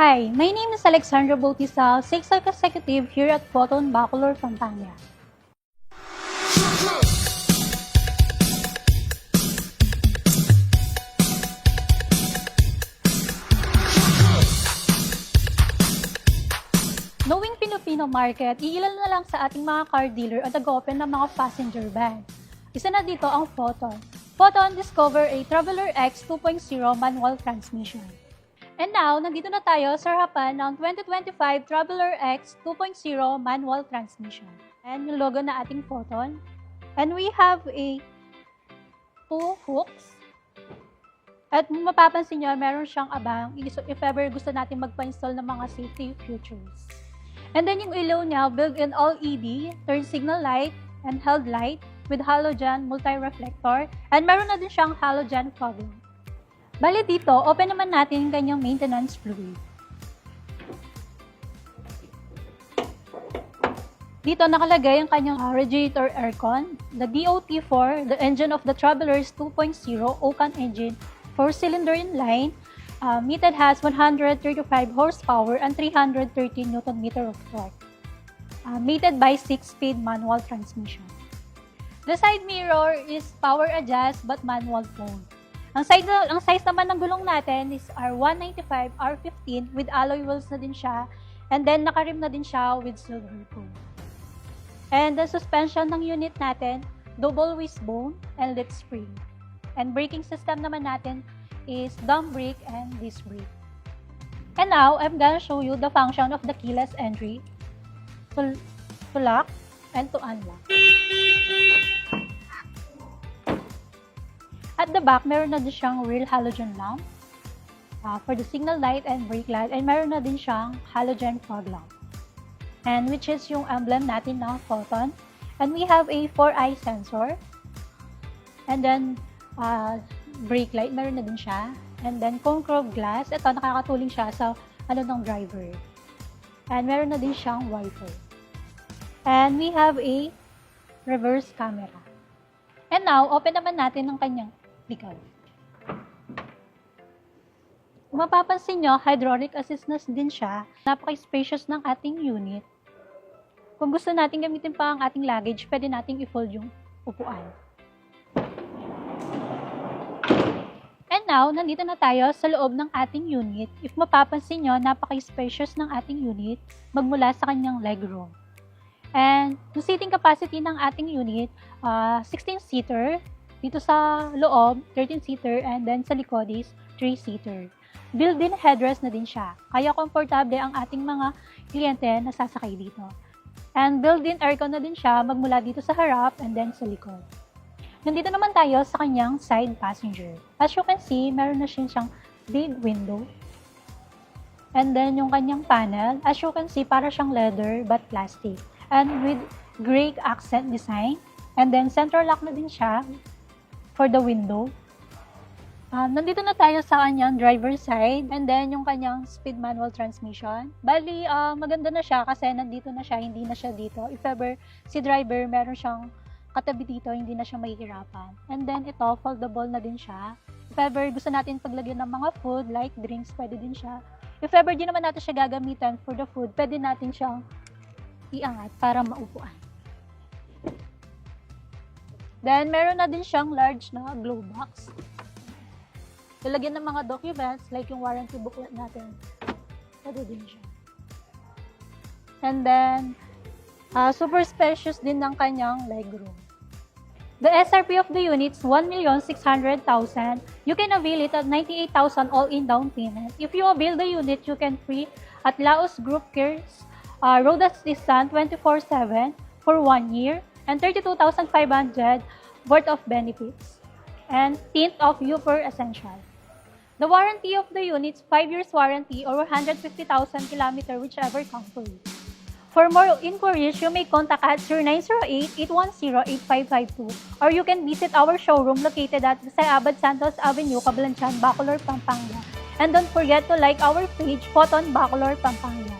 Hi, my name is Alexandra Bautista, sixth executive here at Photon Bacolor, Pampanga. Knowing Filipino market, iilan na lang sa ating mga car dealer at nag-open ng mga passenger van. Isa na dito ang Photon. Photon Discover a Traveler X 2.0 manual transmission. And now, nandito na tayo sa harapan ng 2025 Traveler X 2.0 manual transmission. And yung logo na ating Photon. And we have two hooks. At mapapansin nyo, meron siyang abang if ever gusto natin magpa-install ng mga safety features. And then yung ilaw niya, built-in LED, turn signal light, and held light with halogen multi-reflector. And meron na din siyang halogen fog lamp. Bali dito, open naman natin yung kanyang maintenance fluid. Dito nakalagay ang kanyang radiator aircon, the DOT4, the engine of the Travelers 2.0 Okan engine, 4-cylinder inline, mated has 135 horsepower and 313 Nm of torque. Mated by 6-speed manual transmission. The side mirror is power adjust but manual mode. Ang size naman ng gulong natin is R195 R15 with alloy wheels na din siya, and then nakarim na din siya with silver tone. And the suspension ng unit natin, double wishbone and leaf spring. And braking system naman natin is dump brake and disc brake. And now, I'm gonna show you the function of the keyless entry to lock and to unlock. At the back, meron na din siyang real halogen lamp for the signal light and brake light, and meron na din siyang halogen fog lamp. And which is yung emblem natin ng Photon. And we have a 4-eye sensor. And then, brake light, meron na din siya. And then, cone curved glass. Ito, nakakatuling siya sa ng driver. And meron na din siyang wiper. And we have a reverse camera. And now, open naman natin ang kanyang likod. Kung mapapansin nyo, hydraulic assist na din siya. Napaka-spacious ng ating unit. Kung gusto natin gamitin pa ang ating luggage, pwede nating i-fold yung upuan. And now, nandito na tayo sa loob ng ating unit. If mapapansin nyo, napaka-spacious ng ating unit magmula sa kanyang legroom. And yung seating capacity ng ating unit, 16-seater. Dito sa loob, 13-seater. And then sa likod is 3-seater. Built-in headrest na din siya. Kaya komportable ang ating mga kliyente na sasakay dito. And built-in aircon na din siya magmula dito sa harap and then sa likod. Nandito naman tayo sa kanyang side passenger. As you can see, meron na siyang big window. And then yung kanyang panel, as you can see, para siyang leather but plastic. And with gray accent design. And then center lock na din siya for the window. Nandito na tayo sa kanyang driver side. And then yung kanyang speed manual transmission. Bali, maganda na siya kasi nandito na siya, hindi na siya dito. If ever si driver, meron siyang katabi dito, hindi na siya mahihirapan. And then ito, foldable na din siya. If ever gusto natin paglagyan ng mga food, like drinks, pwede din siya. If ever di naman natin siya gagamitan for the food, pwede natin siyang iangat para maupuan. Then, meron na din siyang large na glove box. Lalagyan ng mga documents, like yung warranty booklet natin. Pwede din siya. And then, super spacious din ng kanyang legroom. The SRP of the unit is 1,600,000. You can avail it at 98,000 all-in down payment. If you avail the unit, you can free at Laos Group Cares road assistant 24/7 for 1 year and 32,500 worth of benefits and tint of Upper Essential. The warranty of the unit is 5 years warranty or 150,000 km whichever comes to you. For more inquiries, you may contact at 0908-810-8552 or you can visit our showroom located at Abad Santos Avenue, Cablanchan, Bacolor, Pampanga. And don't forget to like our page, Photon Bacolor, Pampanga.